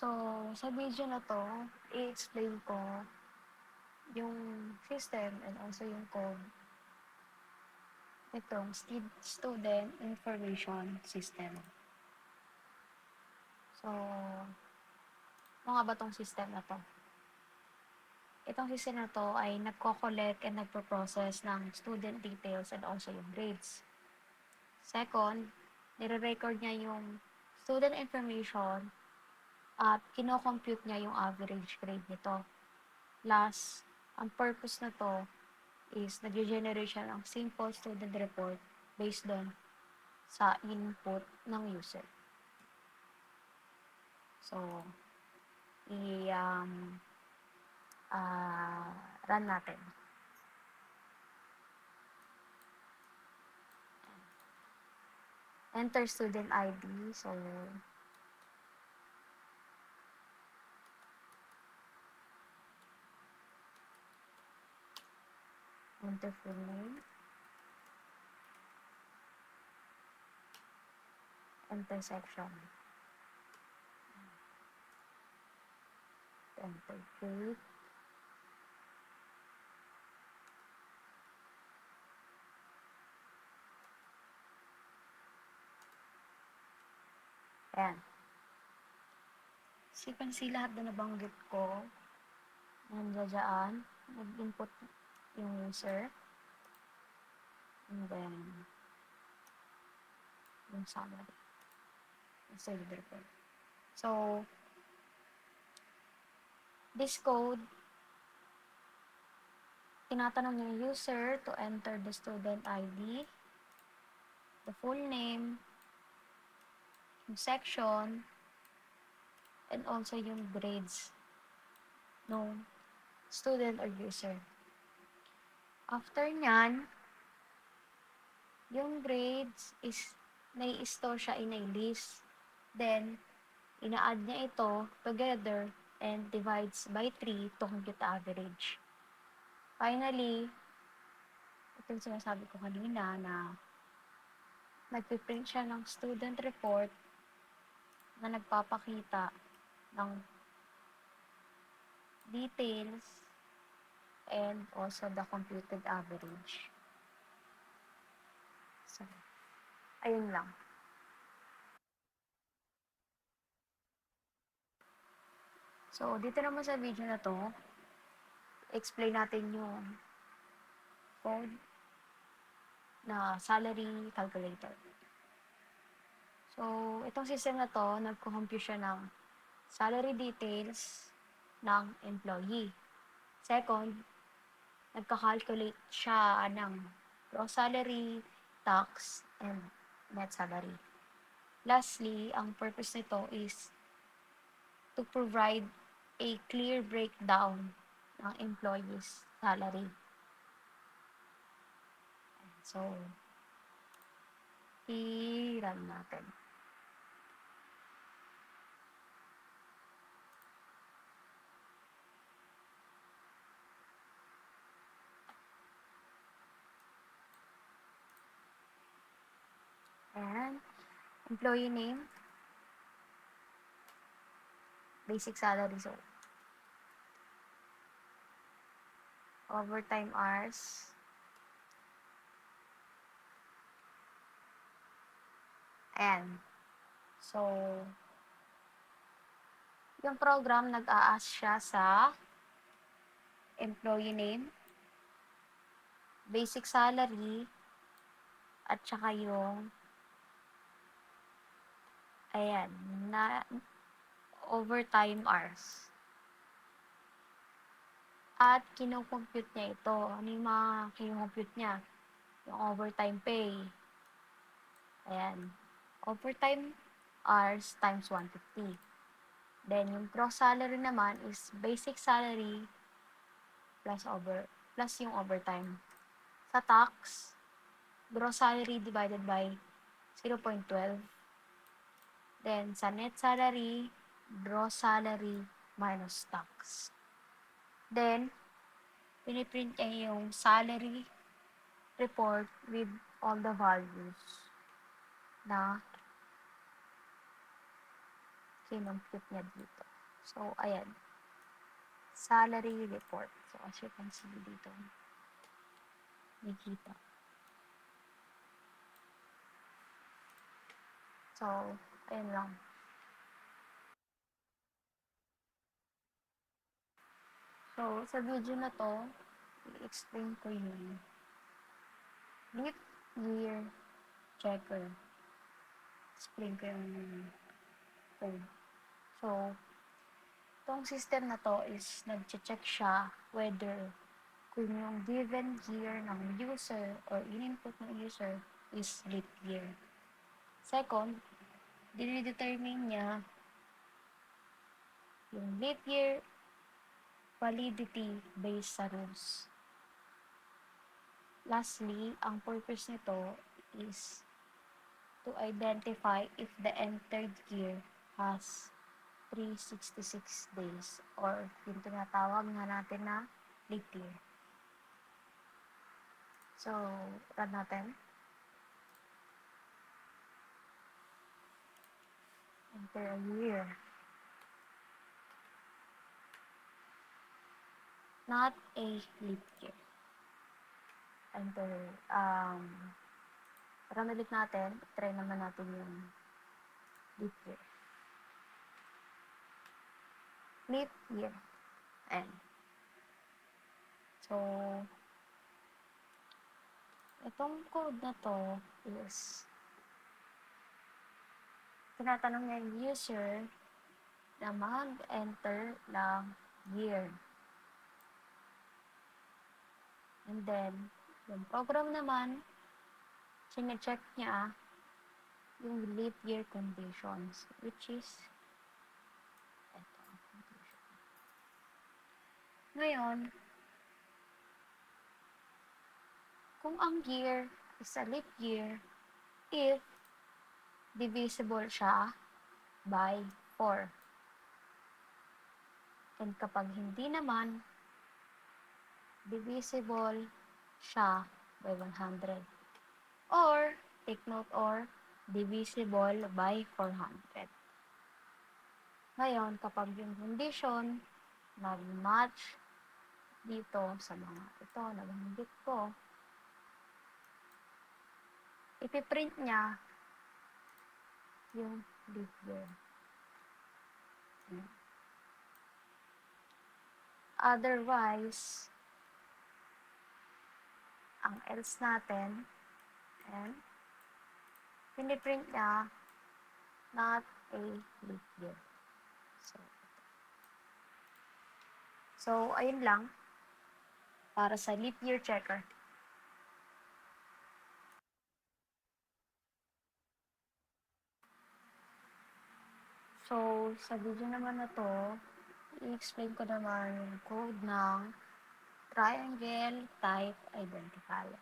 So, sa video na 'to, i-explain ko yung system and also yung code nitong Student Information System. So, ano nga ba 'tong system na 'to? Itong system na 'to ay nagko-collect and nagpo-process ng student details and also yung grades. Second, nire-record niya yung student information at kino-compute niya yung average grade nito. Last, ang purpose na 'to is nagge-generate siya ng simple student report based on sa input ng user. So, i run natin. Enter student ID. So, enter full name. Enter section. Enter grade. Ayan. Si lahat na nabanggit ko, nandiyan, nag-input yung user, and then, yung summary, yung student report. So, this code, tinatanong niya yung user to enter the student ID, the full name, yung section, and also yung grades ng student or user. After nyan, yung grades is nai-store siya in a list. Then, ina-add niya ito together and divides by 3 to compute the average. Finally, ito yung sinasabi ko kanina na nagpiprint siya ng student report na nagpapakita ng details and also the computed average. So, ayun lang. So, dito naman sa video na to, explain natin yung code na salary calculator. So, itong system na to, nagko-compute siya ng salary details ng employee. Second, nagka-calculate siya ng gross salary, tax, and net salary. Lastly, ang purpose nito is to provide a clear breakdown ng employees' salary. So, i-run natin. Ayan. Employee name. Basic salary. So, overtime hours. Ayan. So, yung program nag-a-ask siya sa employee name, basic salary, at saka yung ayan, na overtime hours. At kino-compute niya ito. Ano yung mga kino-compute niya? Yung overtime pay. Ayan. Overtime hours times 150. Then, yung gross salary naman is basic salary plus yung overtime. Sa tax, gross salary divided by 0.12. Then, sa net salary, gross salary minus tax. Then, piniprint niya yung salary report with all the values na kinumpute niya dito. So, ayan. Salary report. So, as you can see dito, nakikita. So, ayun lang. So, sa video na to, i-explain ko yung leap year checker. Explain ko yung code. So, itong system na to is nag-check siya whether kung yung given year ng user or in-input ng user is leap year. Second, dinidetermine niya yung leap year validity based sa rules. Lastly, ang purpose nito is to identify if the entered year has 366 days or yung tinatawag nga natin na leap year. So, run natin. Enter a year. Not a leap year. Enter. Run ulit natin. Try naman natin yung leap year. Leap year. Ayan. So, itong code na to is tinatanong niya yung user na mag-enter ng year. And then, yung program naman, sine-check niya yung leap year conditions, which is ito. Ngayon, kung ang year is a leap year, if divisible siya by 4. And kapag hindi naman, divisible siya by 100. Or, take note, or divisible by 400. Ngayon, kapag yung condition nag-match dito sa mga ito, nabanggit ko, ipiprint niya yung leap year. Otherwise, ang else natin, and piniprint niya not a leap year. So, ayun lang para sa leap year checker. So, sa video naman na to, i-explain ko naman yung code ng triangle type identifier.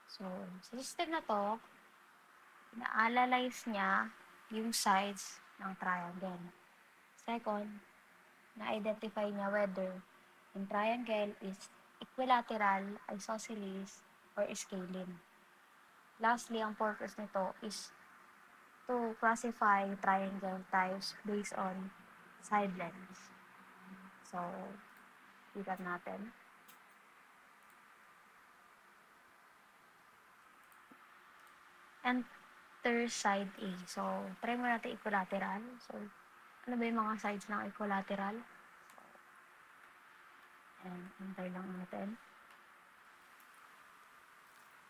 So, sa system na to, na-analyze niya yung sides ng triangle. Second, na-identify niya whether yung triangle is equilateral, isosceles, or scalene. Lastly, ang purpose nito is to classify triangle types based on side lengths. So, ikat natin. Enter side A. So, try mo natin equilateral. So, ano ba yung mga sides ng equilateral? And enter lang natin.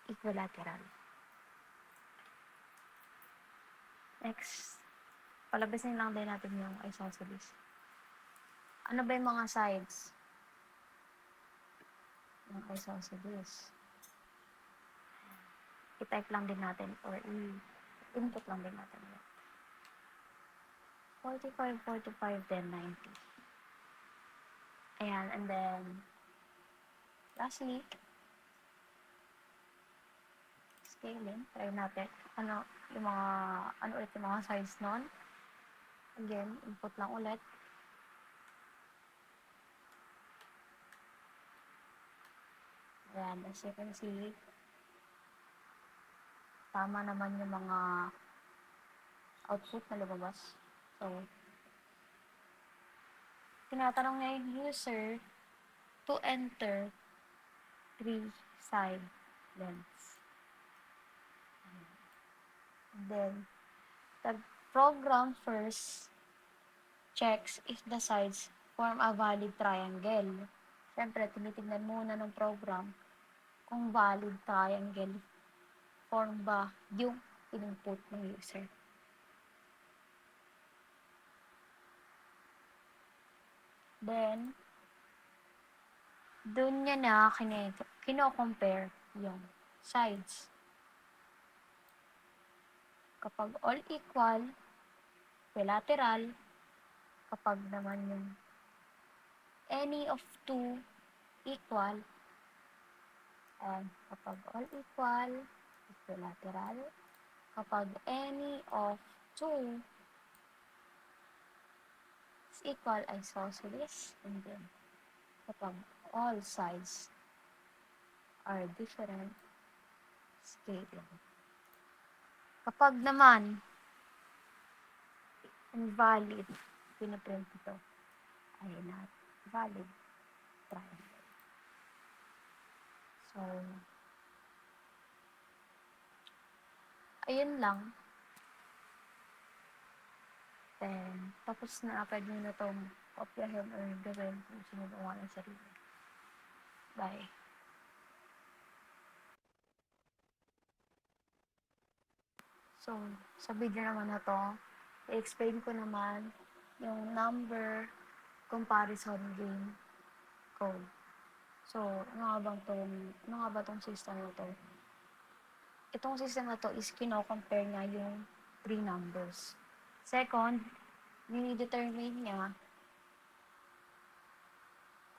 Equilateral. Next, palabasin lang din natin yung isosceles. Ano ba yung mga sides ng isosceles? I-type lang din natin or i-input lang din natin. 45, 45, then 90. Ayan, and then, lastly, scaling. Try natin. Ano ulit yung mga size nun. Again, input lang ulit. Ayan, as you can see, tama naman yung mga output na lumabas. So, tinatanong niya yung user to enter 3-side lengths. And then, the program first checks if the sides form a valid triangle. Siyempre, tinitignan muna ng program kung valid triangle form ba yung input ng user. Then, dun niya na kino-compare yung sides. Kapag all equal, bilateral. Kapag naman yung any of two equal, and kapag all equal, equilateral. Kapag any of two is equal, isosceles. And then, kapag all sides are different, scaling. Kapag naman invalid, pinaprint ito ay not valid triangle. So, ayun lang. Then, tapos na, pwede nyo na itong kopyahin or gawin kung sinubukan ng sarili. Bye. So, sa video naman na to, i-explain ko naman yung number comparison game code. So, ano nga ba tong system na to? Itong system na to is kino-compare niya yung 3 numbers. Second, ni-determine niya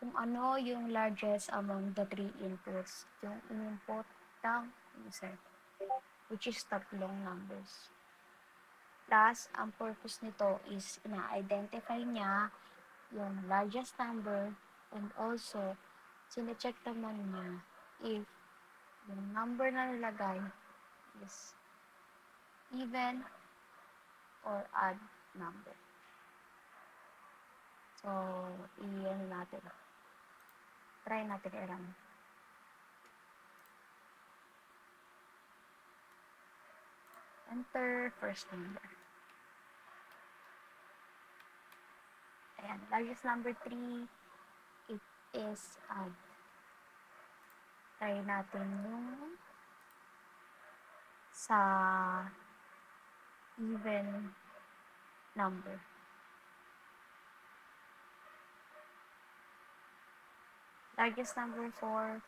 kung ano yung largest among the 3 inputs. Yung input ng user, which is tatlong numbers. Plus, ang purpose nito is ina-identify niya yung largest number and also sine-check naman niya if yung number na nilagay is even or odd number. So, i-ano natin. Try natin i-run. Enter first number. Ayan, largest number 3, it is odd. Try natin yung sa even number. Largest number 4,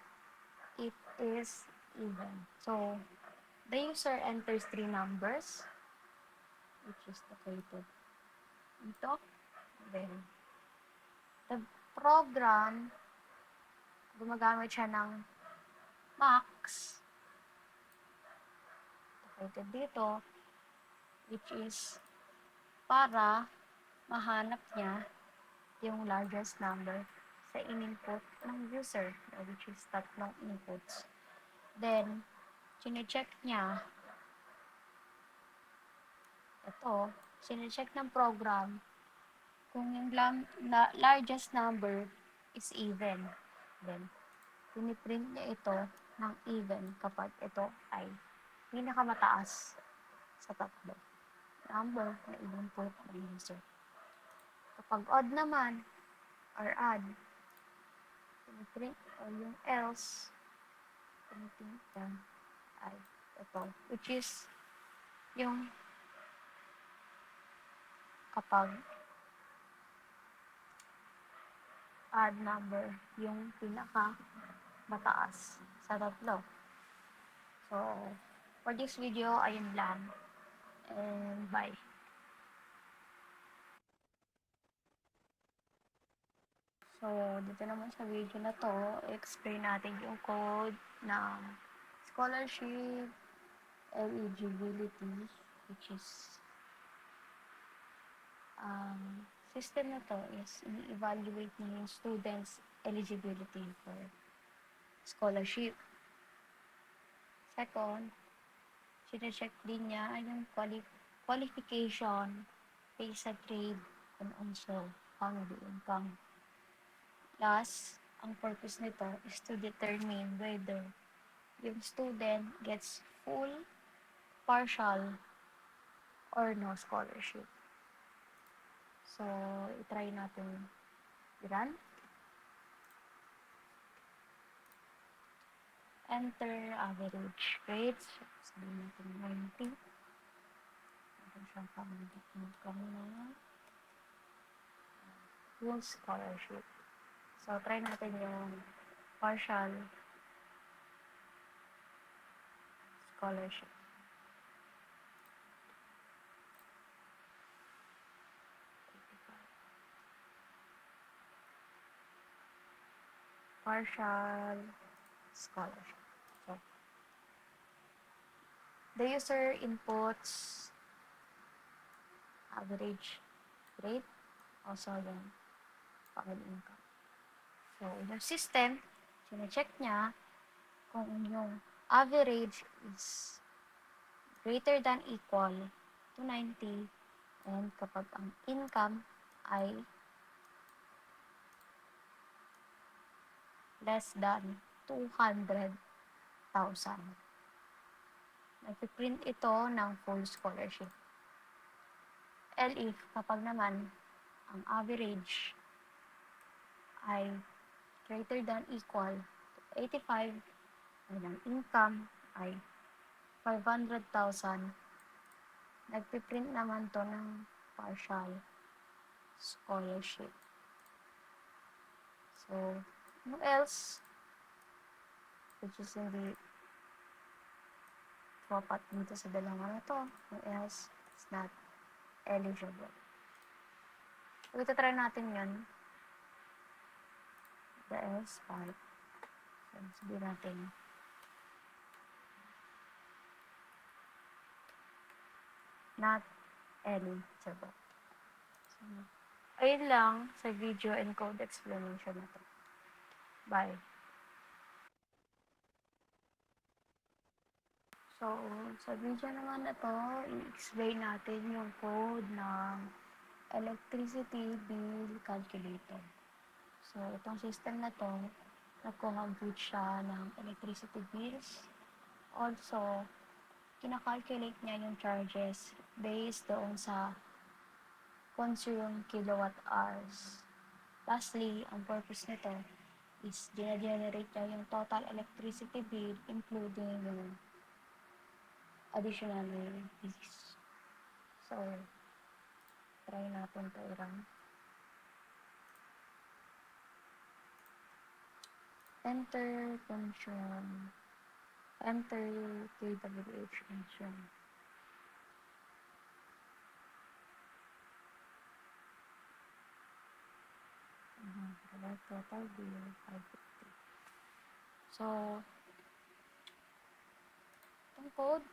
it is even. So, the user enters 3 numbers, which is located dito. Then, the program, gumagamit siya ng max, located dito, which is para mahanap niya yung largest number sa in-input ng user, which is tatlong inputs. Then, sine-check niya, sine-check ng program kung yung largest number is even. Then, piniprint niya ito ng even kapag ito ay pinakamataas sa tatlo number na in-input ng user. Kapag odd naman, or odd, piniprint o yung else, piniprint yan ay ito, which is yung kapag odd number, yung pinaka mataas sa tatlo. So, for this video, ayun lang. And bye. So, dito naman sa video na to, explain natin yung code ng scholarship, eligibility, which is system na to is i-evaluate niya yung students' eligibility for scholarship. Second, sine-check din niya yung qualification pay sa grade, and also family income. Last, ang purpose nito is to determine whether yung student gets full, partial, or no scholarship. So, itry natin i-run. Enter average grades. Sabihin natin 90. Meron siyang family income na full scholarship. So, try natin yung partial scholarship. Partial scholarship. So, the user inputs average grade, also yung family income. So, yung system, sine-check niya kung yung average is greater than equal to 90 and kapag ang income ay less than 200,000. Nagpiprint ito ng full scholarship. And if kapag naman ang average ay greater than equal to 85 and ang income ay 500,000, nagpiprint naman to ng partial scholarship. So, ano else? Which is hindi dapat dito sa dalawa na to. Ano else? It's not eligible. So, ito try natin yun. The else part. So, sabihin natin. Not eligible. So, ayun lang sa video and code explanation na to. Bye. So, sa video naman na to, i-explain natin yung code ng electricity bill calculator. So, itong system na to, nagko-compute siya ng electricity bills. Also, kinakalculate niya yung charges based doon sa consumed kilowatt hours. Lastly, ang purpose nito is generate niya yung total electricity bill including yung additional fees. So, try natin to i-run. Enter function. Enter kWh function. Total bill 550. So, itong code,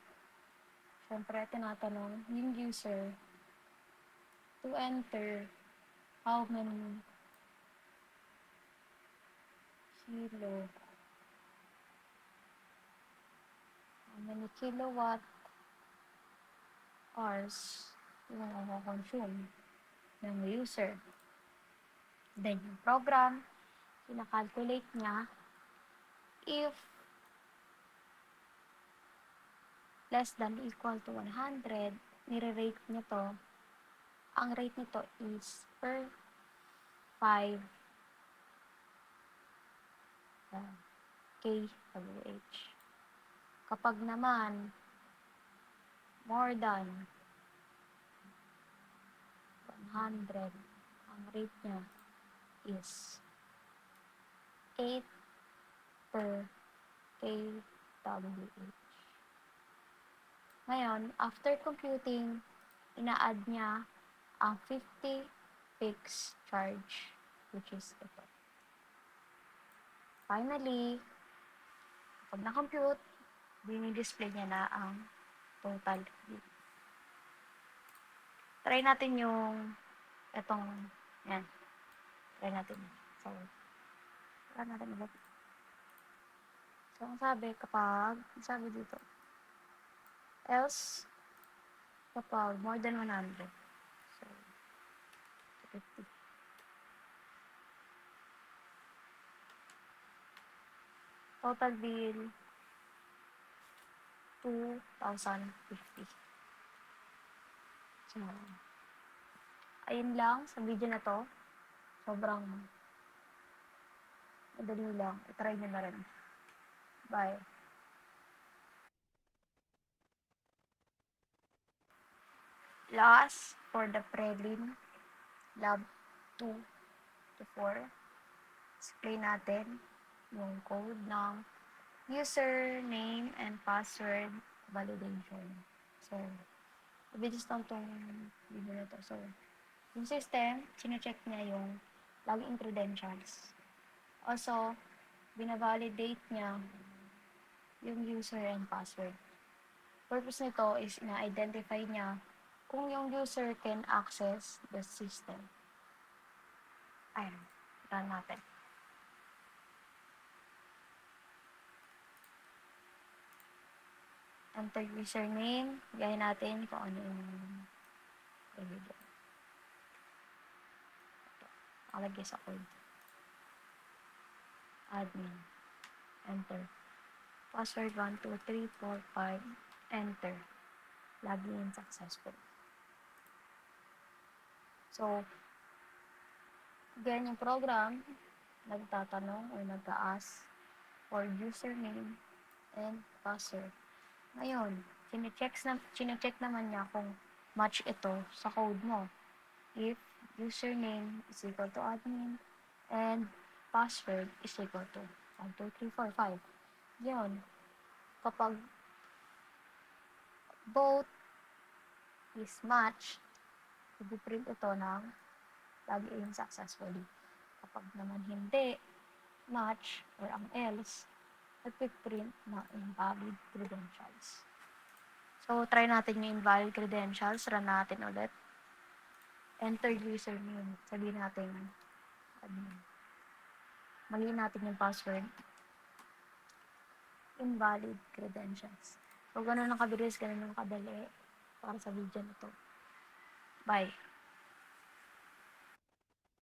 syempre tinatanong yung user to enter how many kilowatt hours yung consume ng user. Then, yung program, kinakalculate niya if less than equal to 100, nire-rate niya to. Ang rate nito is per 5 kWh. Kapag naman more than 100, ang rate niya is 8 per kWh. Ngayon, after computing, ina-add niya ang 50 fixed charge, which is ito. Finally, pag na-compute, dinidisplay niya na ang total bill. Try natin yung itong, yan. Try natin. So, try natin ulit. So, ang sabi dito, else, kapag more than 100. So, 50. Total bill, 2,050. So, ayun lang sa video na to. Sobrang madali lang. I-try nyo na rin. Bye. Last, for the prelim, lab 2 to 4, explain natin yung code ng username and password validation. So, mabilis lang tong video na to. So, yung system, sine-check niya yung login credentials. Also, binavalidate niya yung user and password. Purpose nito is na-identify niya kung yung user can access the system. Ayun, run natin. Enter username, gayahin natin kung ano yung ibigay. Nakalagay sa code. Admin. Enter. Password 1, 2, 3, 4, 5. Enter. Login successful. So, ganyan yung program, nagtatanong or nag-a-ask for username and password. Ngayon, chine-check naman niya kung match ito sa code mo. If username is equal to admin and password is equal to 1, 2, 3, 4, 5. Yun. Kapag both is match, i-print ito ng login successfully. Kapag naman hindi match or ang else, nag-print na invalid credentials. So, try natin yung invalid credentials. Run natin ulit. Enter username. Sabihin natin, mali natin yung password. Invalid credentials. So, ganun ang kabilis, ganun ang kadali para sa video na to. Bye!